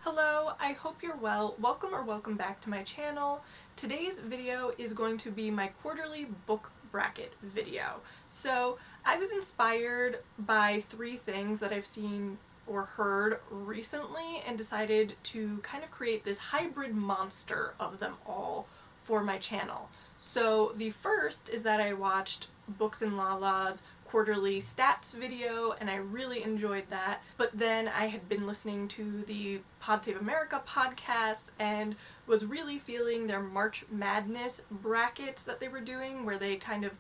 Hello, I hope you're well. Welcome back to my channel. Today's video is going to be my quarterly book bracket video. So I was inspired by three things that I've seen or heard recently and decided to kind of create this hybrid monster of them all for my channel. So the first is that I watched Books and Lala's quarterly stats video and I really enjoyed that, but then I had been listening to the Pod Save America podcast and was really feeling their March Madness brackets that they were doing, where they kind of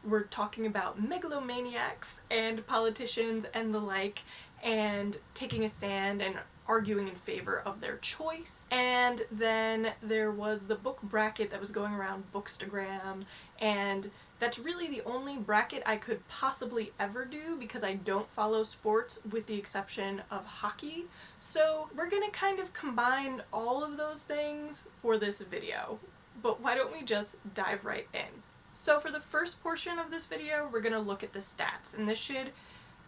were talking about megalomaniacs and politicians and the like, and taking a stand and arguing in favor of their choice. And then there was the book bracket that was going around Bookstagram, and that's really the only bracket I could possibly ever do because I don't follow sports with the exception of hockey. So we're gonna kind of combine all of those things for this video. But why don't we just dive right in? So for the first portion of this video, we're gonna look at the stats, and this should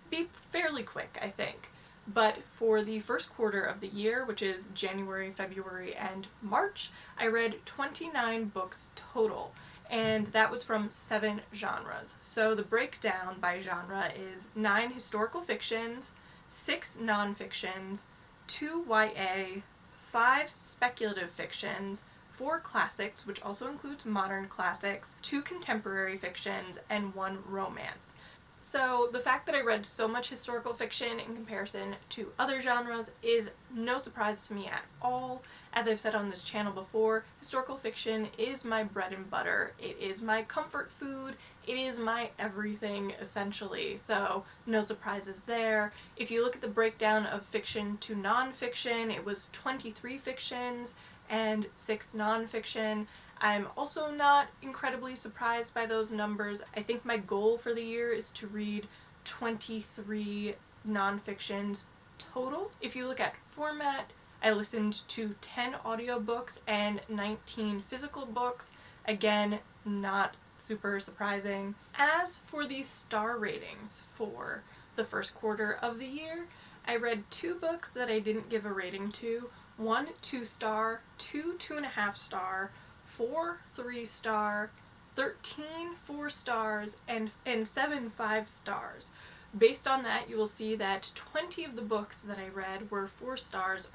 be fairly quick, I think. But for the first quarter of the year, which is January, February, and March, I read 29 books total. And that was from 7 genres. So the breakdown by genre is 9 historical fictions, 6 nonfictions, 2 YA, 5 speculative fictions, 4 classics, which also includes modern classics, 2 contemporary fictions, and 1 romance. So the fact that I read so much historical fiction in comparison to other genres is no surprise to me at all. As I've said on this channel before, historical fiction is my bread and butter. It is my comfort food. It is my everything, essentially. So no surprises there. If you look at the breakdown of fiction to nonfiction, it was 23 fictions and 6 nonfiction. I'm also not incredibly surprised by those numbers. I think my goal for the year is to read 23 nonfictions total. If you look at format, I listened to 10 audiobooks and 19 physical books. Again, not super surprising. As for the star ratings for the first quarter of the year, I read 2 books that I didn't give a rating to. 1 2-star, 2 2.5 star, 4 3-star, 13 4 stars, and 7 5 stars. Based on that, you will see that 20 of the books that I read were 4 stars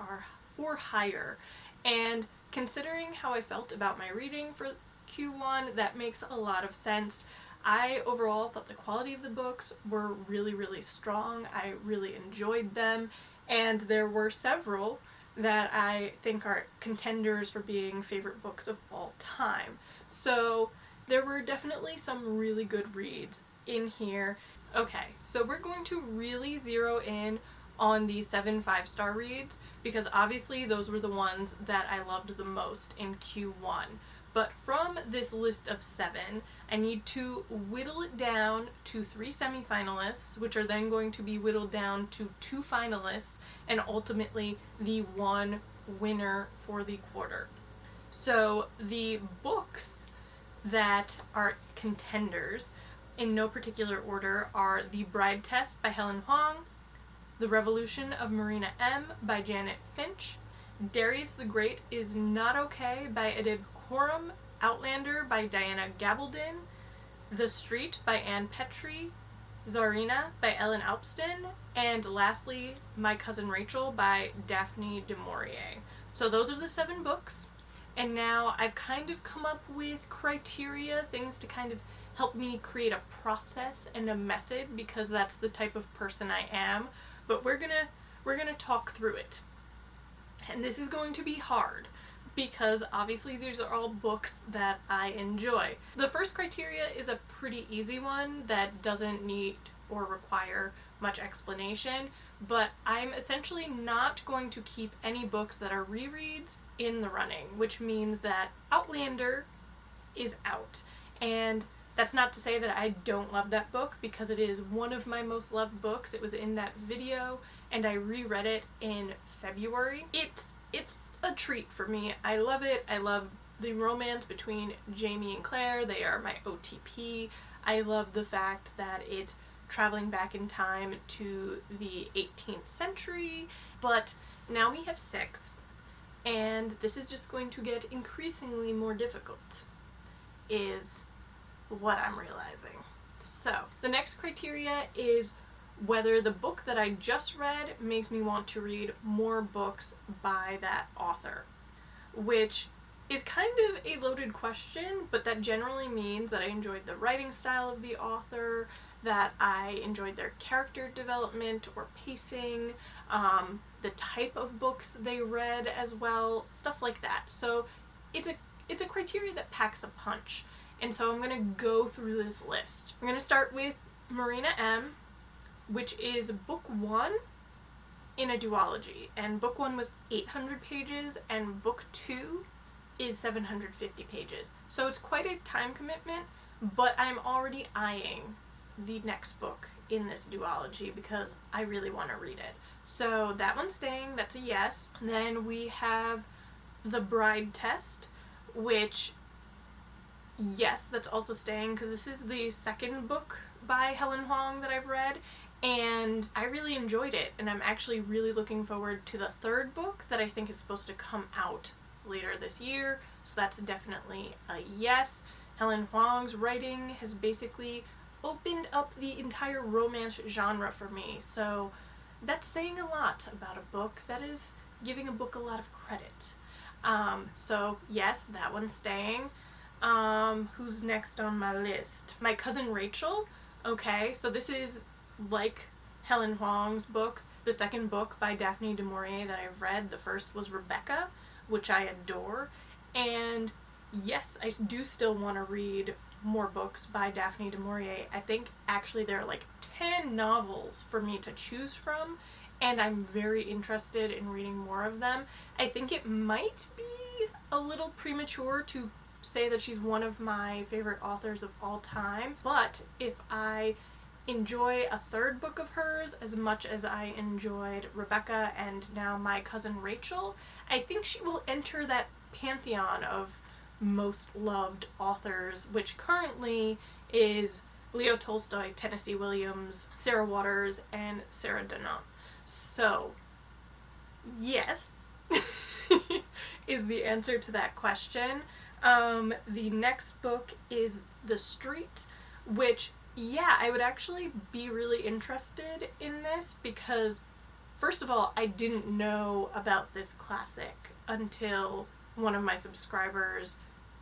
or higher. And considering how I felt about my reading for Q1, that makes a lot of sense. I overall thought the quality of the books were really strong. I really enjoyed them, and there were several that I think are contenders for being favorite books of all time. So there were definitely some really good reads in here. Okay, so we're going to really zero in on the 7 5-star reads because obviously those were the ones that I loved the most in Q1. But from this list of 7, I need to whittle it down to 3 semifinalists, which are then going to be whittled down to 2 finalists, and ultimately the 1 winner for the quarter. So the books that are contenders, in no particular order, are The Bride Test by Helen Hoang, The Revolution of Marina M. by Janet Finch, Darius the Great is Not Okay by Adib Khorram, Outlander by Gabaldon, The Street by Ann Petry, Tsarina by Alpsten, and lastly, My Cousin Rachel by Daphne du Maurier. So those are the 7 books, and now I've kind of come up with criteria, things to kind of help me create a process and a method, because that's the type of person I am, but we're gonna talk through it. And this is going to be hard, because obviously these are all books that I enjoy. The first criteria is a pretty easy one that doesn't need or require much explanation, but I'm essentially not going to keep any books that are rereads in the running, which means that Outlander is out. And that's not to say that I don't love that book, because it is one of my most loved books. It was in that video, and I reread it in February. It's a treat for me. I love it. I love the romance between Jamie and Claire. They are my OTP. I love the fact that it's traveling back in time to the 18th century, but now we have 6, and this is just going to get increasingly more difficult, is what I'm realizing. So, the next criteria is whether the book that I just read makes me want to read more books by that author, which is kind of a loaded question, but that generally means that I enjoyed the writing style of the author, that I enjoyed their character development or pacing, the type of books they read as well, stuff like that. So it's a criteria that packs a punch. And so I'm going to go through this list. I'm going to start with Marina M., which is book 1 in a duology. And book 1 was 800 pages, and book 2 is 750 pages. So it's quite a time commitment, but I'm already eyeing the next book in this duology because I really want to read it. So that one's staying, that's a yes. Then we have The Bride Test, which, yes, that's also staying because this is the second book by Helen Hoang that I've read, and I really enjoyed it, and I'm actually really looking forward to the third book that I think is supposed to come out later this year, so that's definitely a yes. Helen Hoang's writing has basically opened up the entire romance genre for me, so that's saying a lot about a book. That is giving a book a lot of credit. So yes, that one's staying. Who's next on my list? My Cousin Rachel. Okay, so this is like Helen Hoang's books, the second book by Daphne du Maurier that I've read. The first was Rebecca, which I adore, and yes, I do still want to read more books by Daphne du Maurier. I think actually there are like 10 novels for me to choose from, and I'm very interested in reading more of them. I think it might be a little premature to say that she's one of my favorite authors of all time, but if I enjoy a third book of hers as much as I enjoyed Rebecca and now My Cousin Rachel, I think she will enter that pantheon of most loved authors, which currently is Leo Tolstoy, Tennessee Williams, Sarah Waters, and Sarah Dunant. So, yes, is the answer to that question. The next book is The Street, which, yeah, I would actually be really interested in this because, first of all, I didn't know about this classic until one of my subscribers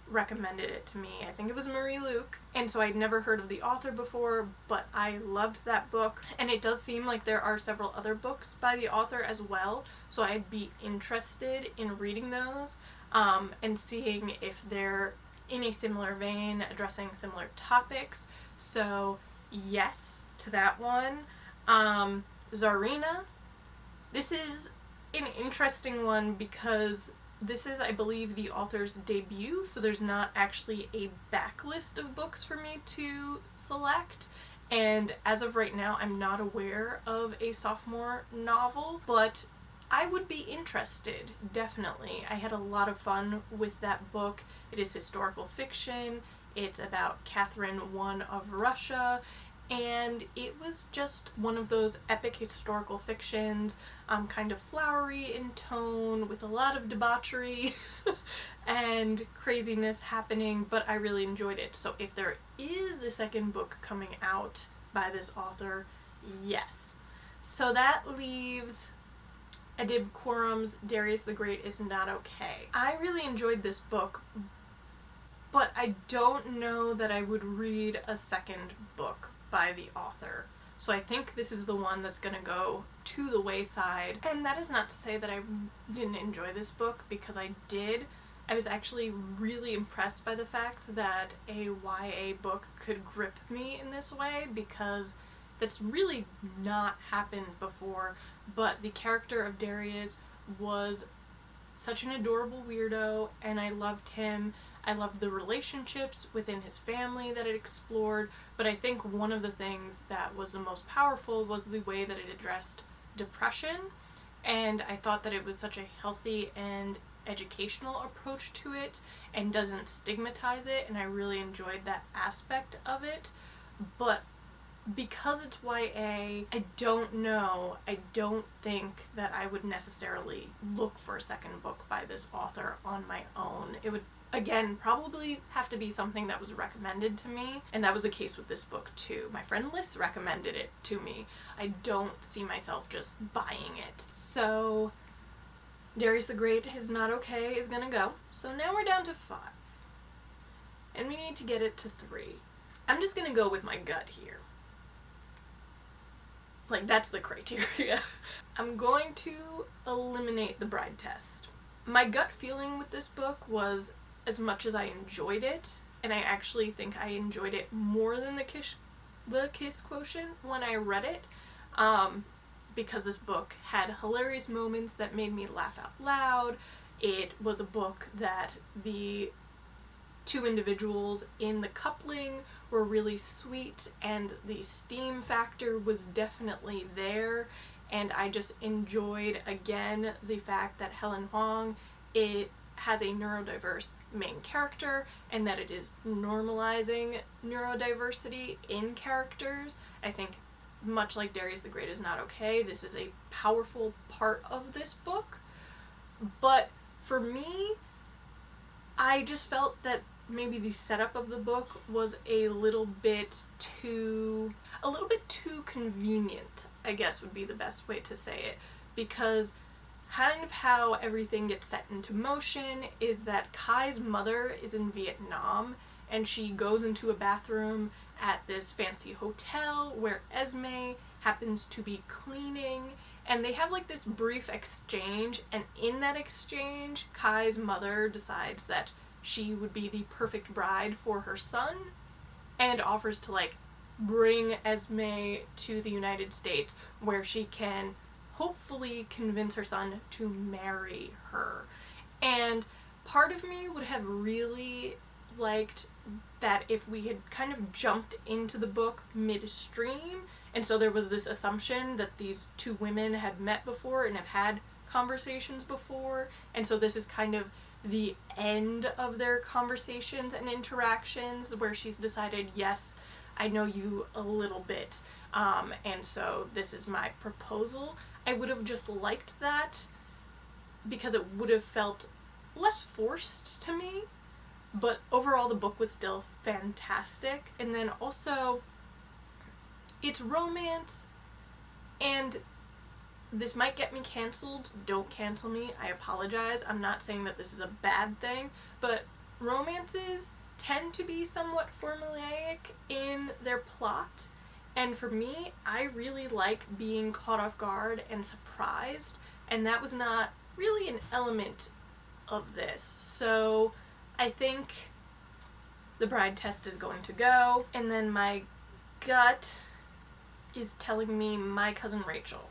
recommended it to me. I think it was Marie Luke, and so I'd never heard of the author before, but I loved that book, and it does seem like there are several other books by the author as well, so I'd be interested in reading those, and seeing if they're in a similar vein, addressing similar topics. So yes to that one. Tsarina. This is an interesting one because this is, I believe, the author's debut, so there's not actually a backlist of books for me to select, and as of right now I'm not aware of a sophomore novel, but I would be interested, definitely. I had a lot of fun with that book. It is historical fiction, it's about Catherine I of Russia, and it was just one of those epic historical fictions, kind of flowery in tone, with a lot of debauchery and craziness happening, but I really enjoyed it. So if there is a second book coming out by this author, yes. So that leaves Adib Khorram's Darius the Great is Not Okay. I really enjoyed this book, but I don't know that I would read a second book by the author. So I think this is the one that's going to go to the wayside. And that is not to say that I didn't enjoy this book, because I did. I was actually really impressed by the fact that a YA book could grip me in this way, because that's really not happened before. But the character of Darius was such an adorable weirdo, and I loved him. I loved the relationships within his family that it explored, but I think one of the things that was the most powerful was the way that it addressed depression, and I thought that it was such a healthy and educational approach to it and doesn't stigmatize it, and I really enjoyed that aspect of it. But because it's YA, I don't know. I don't think that I would necessarily look for a second book by this author on my own. It would, again, probably have to be something that was recommended to me, and that was the case with this book too. My friend Liz recommended it to me. I don't see myself just buying it. So Darius the Great is Not Okay is gonna go. So now we're down to 5. And we need to get it to 3. I'm just gonna go with my gut here. Like, that's the criteria. I'm going to eliminate the bride test. My gut feeling with this book was, as much as I enjoyed it, and I actually think I enjoyed it more than the kiss quotient when I read it, because this book had hilarious moments that made me laugh out loud. It was a book that the 2 individuals in the coupling were really sweet, and the steam factor was definitely there, and I just enjoyed, again, the fact that Helen Hoang, it has a neurodiverse main character, and that it is normalizing neurodiversity in characters. I think, much like Darius the Great is Not Okay, this is a powerful part of this book. But for me, I just felt that maybe the setup of the book was a little bit too convenient, I guess would be the best way to say it, because kind of how everything gets set into motion is that Kai's mother is in Vietnam, and she goes into a bathroom at this fancy hotel where Esme happens to be cleaning, and they have like this brief exchange, and in that exchange, Kai's mother decides that she would be the perfect bride for her son, and offers to like bring Esme to the United States where she can hopefully convince her son to marry her. And part of me would have really liked that if we had kind of jumped into the book midstream, and so there was this assumption that these 2 women had met before and have had conversations before, and so this is kind of the end of their conversations and interactions where she's decided, yes, I know you a little bit, and so this is my proposal. I would have just liked that because it would have felt less forced to me, but overall the book was still fantastic. And then also, it's romance, and this might get me canceled. Don't cancel me. I apologize. I'm not saying that this is a bad thing, but romances tend to be somewhat formulaic in their plot, and for me, I really like being caught off guard and surprised, and that was not really an element of this. So I think the bride test is going to go, and then my gut is telling me My Cousin Rachel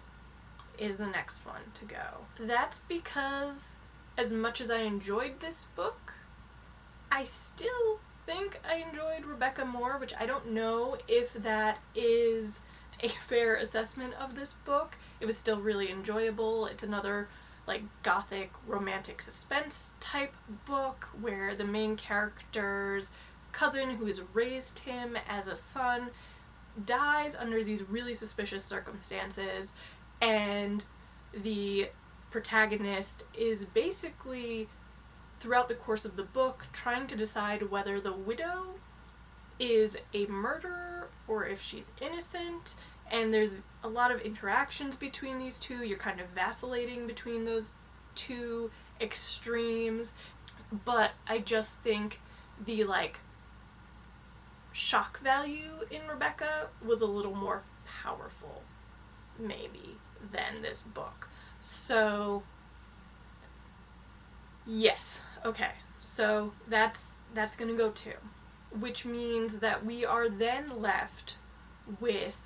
is the next one to go. That's because as much as I enjoyed this book, I still think I enjoyed Rebecca more, which I don't know if that is a fair assessment of this book. It was still really enjoyable. It's another like gothic romantic suspense type book where the main character's cousin, who has raised him as a son, dies under these really suspicious circumstances, and the protagonist is basically, throughout the course of the book, trying to decide whether the widow is a murderer or if she's innocent, and there's a lot of interactions between these two. You're kind of vacillating between those 2 extremes, but I just think the like shock value in Rebecca was a little more powerful, maybe, than this book. So yes, okay, so that's gonna go too, which means that we are then left with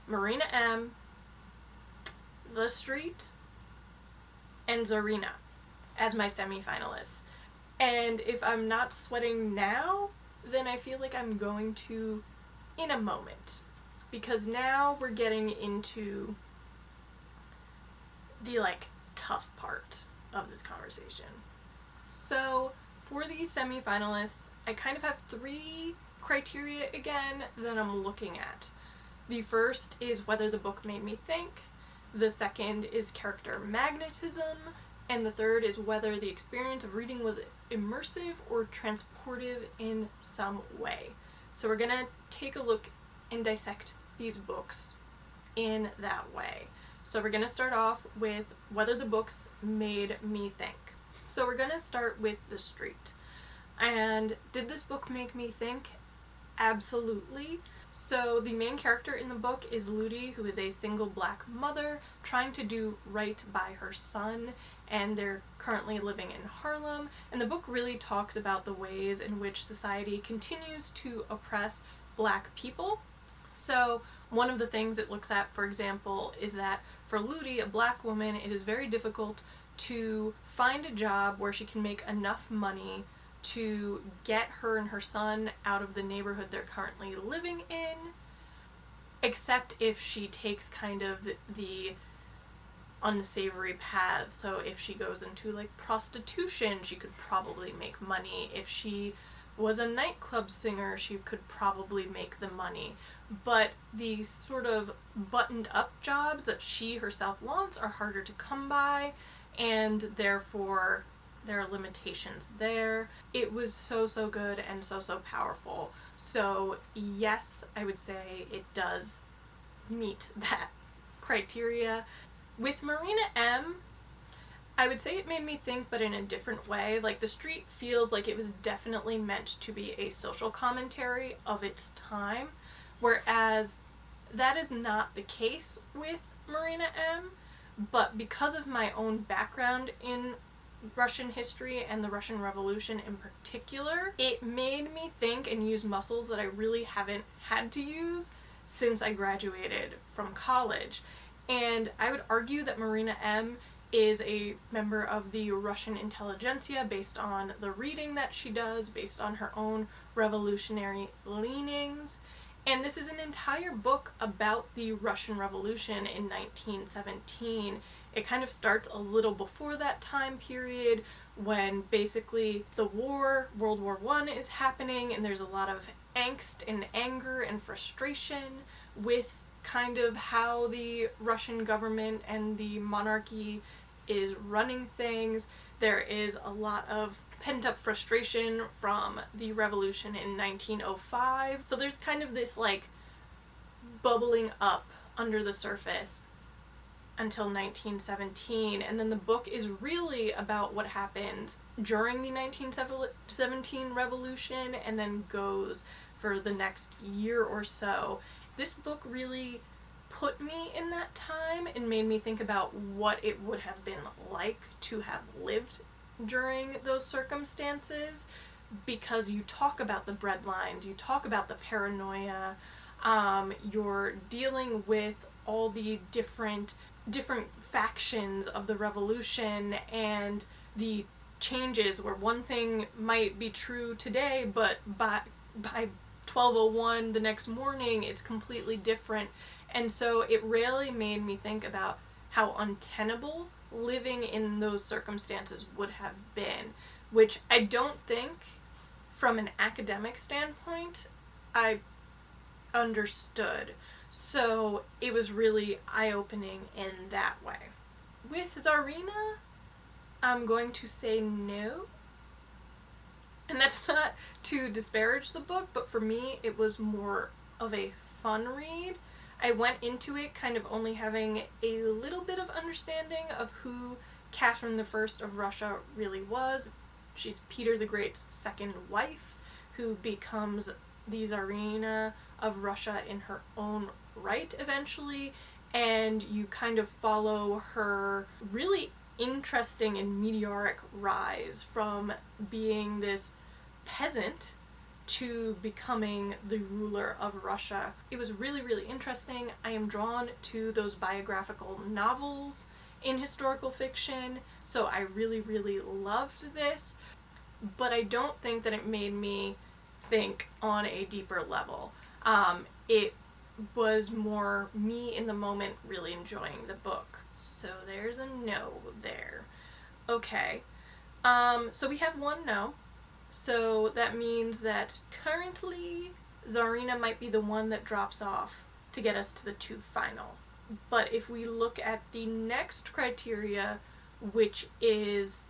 Marina M, The Street, and Tsarina as my semi-finalists. And if I'm not sweating now, then I feel like I'm going to in a moment, because now we're getting into the like tough part of this conversation. So for these semi-finalists, I kind of have 3 criteria again that I'm looking at. The first is whether the book made me think, the second is character magnetism, and the third is whether the experience of reading was immersive or transportive in some way. So we're gonna take a look and dissect these books in that way. So we're gonna start off with whether the books made me think. So we're gonna start with The Street. And did this book make me think? Absolutely. So the main character in the book is Ludi, who is a single black mother trying to do right by her son, and they're currently living in Harlem. And the book really talks about the ways in which society continues to oppress black people. So one of the things it looks at, for example, is that for Ludi, a black woman, it is very difficult to find a job where she can make enough money to get her and her son out of the neighborhood they're currently living in, except if she takes kind of the unsavory paths. So if she goes into like prostitution, she could probably make money. If she was a nightclub singer, she could probably make the money. But the sort of buttoned up jobs that she herself wants are harder to come by, and therefore there are limitations there. It was so good and so powerful. So yes, I would say it does meet that criteria. With Marina M, I would say it made me think, but in a different way. Like, The Street feels like it was definitely meant to be a social commentary of its time, whereas that is not the case with Marina M. But because of my own background in Russian history and the Russian Revolution in particular, it made me think and use muscles that I really haven't had to use since I graduated from college. And I would argue that Marina M is a member of the Russian intelligentsia based on the reading that she does, based on her own revolutionary leanings. And this is an entire book about the Russian Revolution in 1917. It kind of starts a little before that time period when basically the war, World War I, is happening, and there's a lot of angst and anger and frustration with kind of how the Russian government and the monarchy is running things. There is a lot of pent-up frustration from the revolution in 1905. So there's kind of this like bubbling up under the surface until 1917, and then the book is really about what happens during the 1917 revolution and then goes for the next year or so. This book really put me in that time and made me think about what it would have been like to have lived during those circumstances, because you talk about the breadlines, you talk about the paranoia, you're dealing with all the different factions of the revolution and the changes where one thing might be true today, but by 12:01 the next morning it's completely different. And so it really made me think about how untenable living in those circumstances would have been, which I don't think from an academic standpoint I understood. So it was really eye-opening in that way. With Tsarina, I'm going to say no. And that's not to disparage the book, but for me it was more of a fun read. I went into it kind of only having a little bit of understanding of who Catherine I of Russia really was. She's Peter the Great's second wife, who becomes the Tsarina of Russia in her own right eventually, and you kind of follow her really interesting and meteoric rise from being this peasant to becoming the ruler of Russia. It was really interesting. I am drawn to those biographical novels in historical fiction, so I really loved this, but I don't think that it made me think on a deeper level. It was more me in the moment really enjoying the book. So there's a no there. Okay, so we have one no. So that means that currently Tsarina might be the one that drops off to get us to the 2 final. But if we look at the next criteria, which is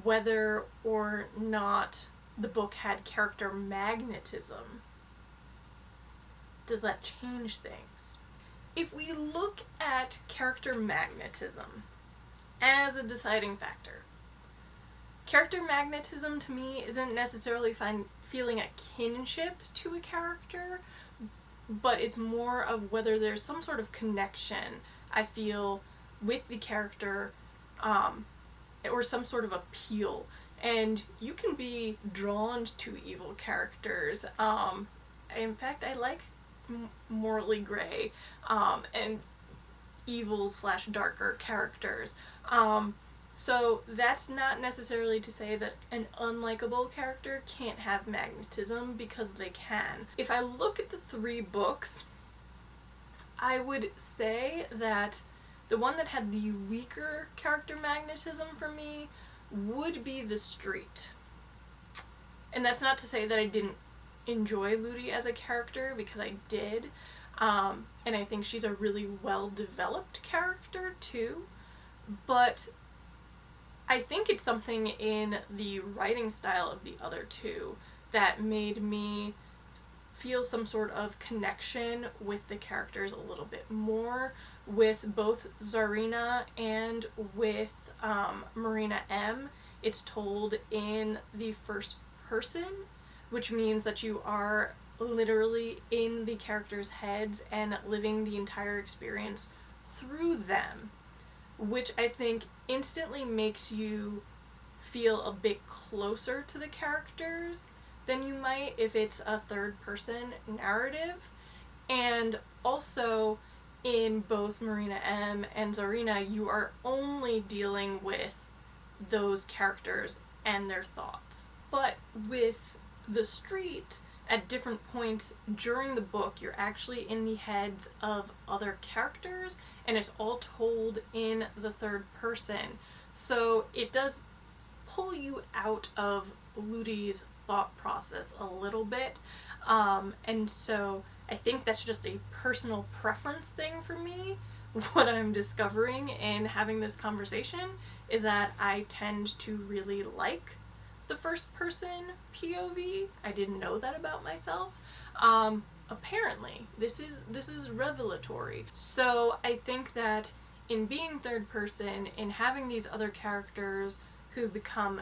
whether or not the book had character magnetism, does that change things? If we look at character magnetism as a deciding factor, character magnetism to me isn't necessarily feeling a kinship to a character, but it's more of whether there's some sort of connection I feel with the character, or some sort of appeal. And you can be drawn to evil characters. In fact, I like morally gray and evil/darker characters. So that's not necessarily to say that an unlikable character can't have magnetism, because they can. If I look at the 3 books, I would say that the one that had the weaker character magnetism for me would be The Street. And that's not to say that I didn't enjoy Ludi as a character, because I did. And I think she's a really well-developed character too. But I think it's something in the writing style of the other 2 that made me feel some sort of connection with the characters a little bit more, with both Tsarina and with Marina M. It's told in the first person, which means that you are literally in the characters' heads and living the entire experience through them, which I think instantly makes you feel a bit closer to the characters than you might if it's a third-person narrative. And also, in both Marina M and Tsarina, you are only dealing with those characters and their thoughts. But with The Street, at different points during the book, you're actually in the heads of other characters, and it's all told in the third person. So it does pull you out of Ludi's thought process a little bit. And so I think that's just a personal preference thing for me. What I'm discovering in having this conversation is that I tend to really like the first person POV. I didn't know that about myself. Apparently, this is revelatory. So I think that in being third person, in having these other characters who become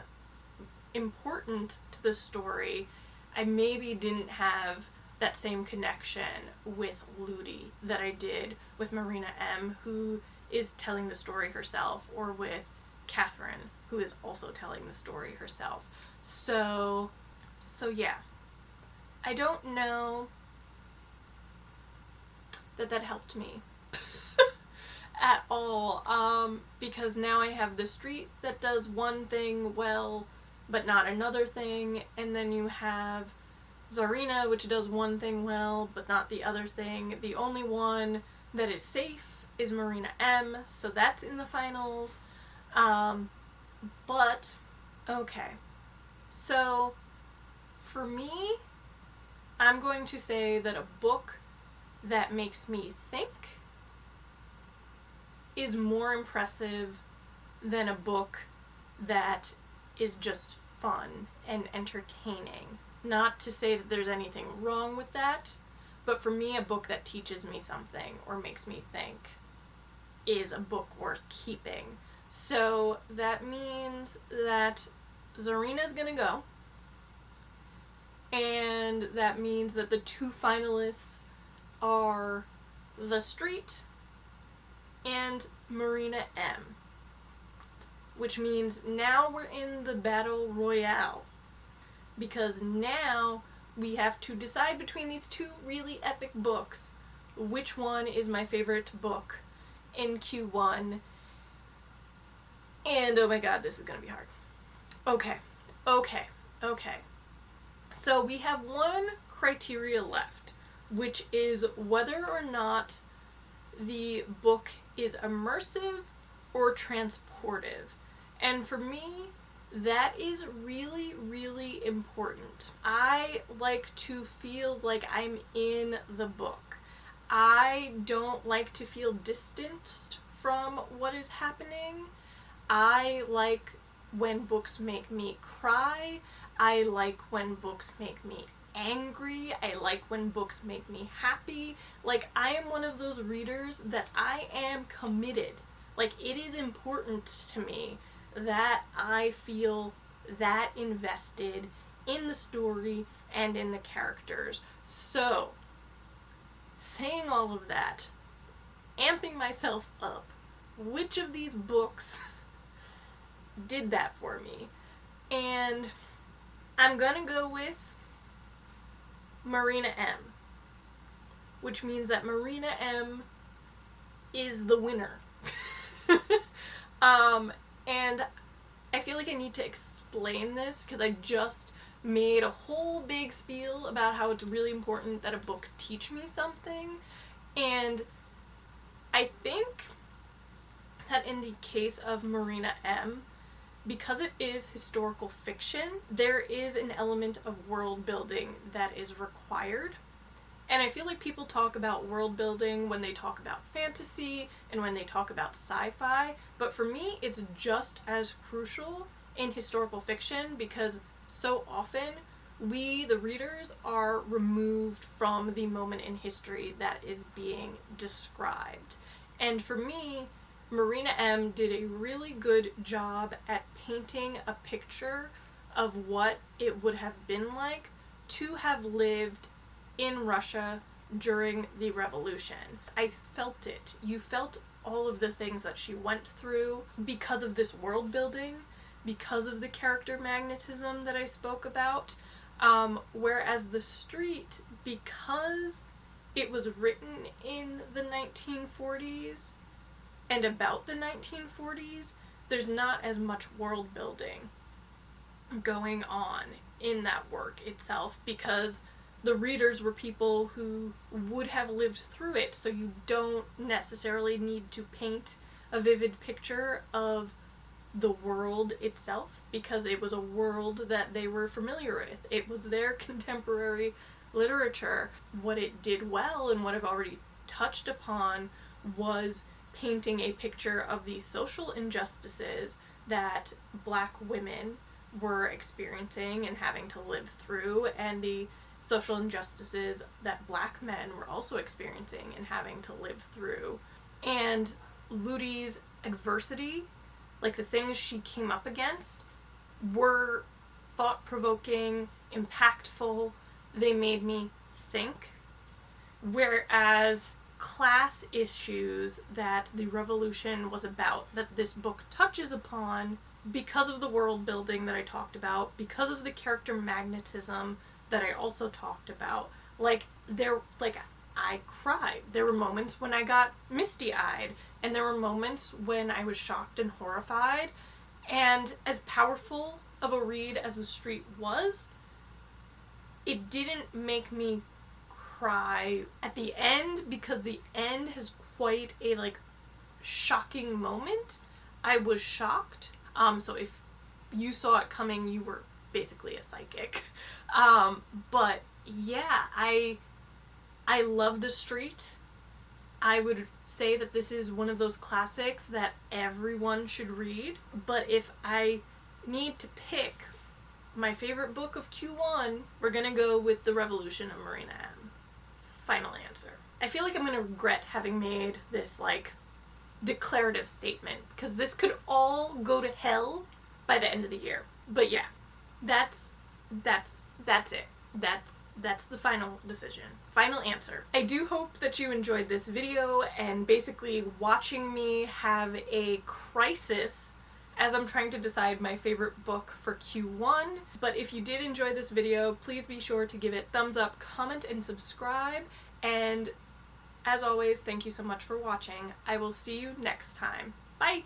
important to the story, I maybe didn't have that same connection with Ludi that I did with Marina M, who is telling the story herself, or with Catherine, who is also telling the story herself. So yeah. I don't know that helped me at all, because now I have The Street that does one thing well, but not another thing, and then you have Tsarina, which does one thing well, but not the other thing. The only one that is safe is Marina M, so that's in the finals. But, okay. So, for me, I'm going to say that a book that makes me think is more impressive than a book that is just fun and entertaining. Not to say that there's anything wrong with that, but for me, a book that teaches me something or makes me think is a book worth keeping. So that means that Tsarina's gonna go, and that means that the 2 finalists are The Street and Marina M, which means now we're in the battle royale, because now we have to decide between these 2 really epic books which one is my favorite book in Q1. And oh my god, this is gonna be hard. Okay. So we have one criteria left, which is whether or not the book is immersive or transportive. And for me, That is really, really important. I like to feel like I'm in the book. I don't like to feel distanced from what is happening. I like when books make me cry. I like when books make me angry. I like when books make me happy. Like, I am one of those readers that I am committed. Like, it is important to me that I feel that invested in the story and in the characters. So, saying all of that, amping myself up, which of these books did that for me? And I'm gonna go with Marina M, which means that Marina M is the winner. And I feel like I need to explain this because I just made a whole big spiel about how it's really important that a book teach me something. And I think that in the case of Marina M, because it is historical fiction, there is an element of world building that is required. And I feel like people talk about world building when they talk about fantasy and when they talk about sci-fi, but for me it's just as crucial in historical fiction because so often we, the readers, are removed from the moment in history that is being described. And for me, Marina M did a really good job at painting a picture of what it would have been like to have lived in Russia during the revolution. I felt it. You felt all of the things that she went through because of this world building, because of the character magnetism that I spoke about. Whereas The Street, because it was written in the 1940s and about the 1940s, there's not as much world building going on in that work itself because the readers were people who would have lived through it, so you don't necessarily need to paint a vivid picture of the world itself because it was a world that they were familiar with. It was their contemporary literature. What it did well and what I've already touched upon was painting a picture of the social injustices that Black women were experiencing and having to live through, and the social injustices that Black men were also experiencing and having to live through. And Ludi's adversity, like the things she came up against, were thought-provoking, impactful. They made me think. Whereas class issues that the revolution was about, that this book touches upon, because of the world building that I talked about, because of the character magnetism that I also talked about, I cried. There were moments when I got misty-eyed, and there were moments when I was shocked and horrified, and as powerful of a read as The Street was, it didn't make me cry at the end because the end has quite a shocking moment. I was shocked. So if you saw it coming, you were basically a psychic. But yeah, I love The Street. I would say that this is one of those classics that everyone should read. But if I need to pick my favorite book of Q1, we're gonna go with The Revolution of Marina M. Final answer. I feel like I'm gonna regret having made this declarative statement because this could all go to hell by the end of the year. But yeah, that's it. That's the final decision. Final answer. I do hope that you enjoyed this video and basically watching me have a crisis as I'm trying to decide my favorite book for Q1. But if you did enjoy this video, please be sure to give it thumbs up, comment, and subscribe. And as always, thank you so much for watching. I will see you next time. Bye!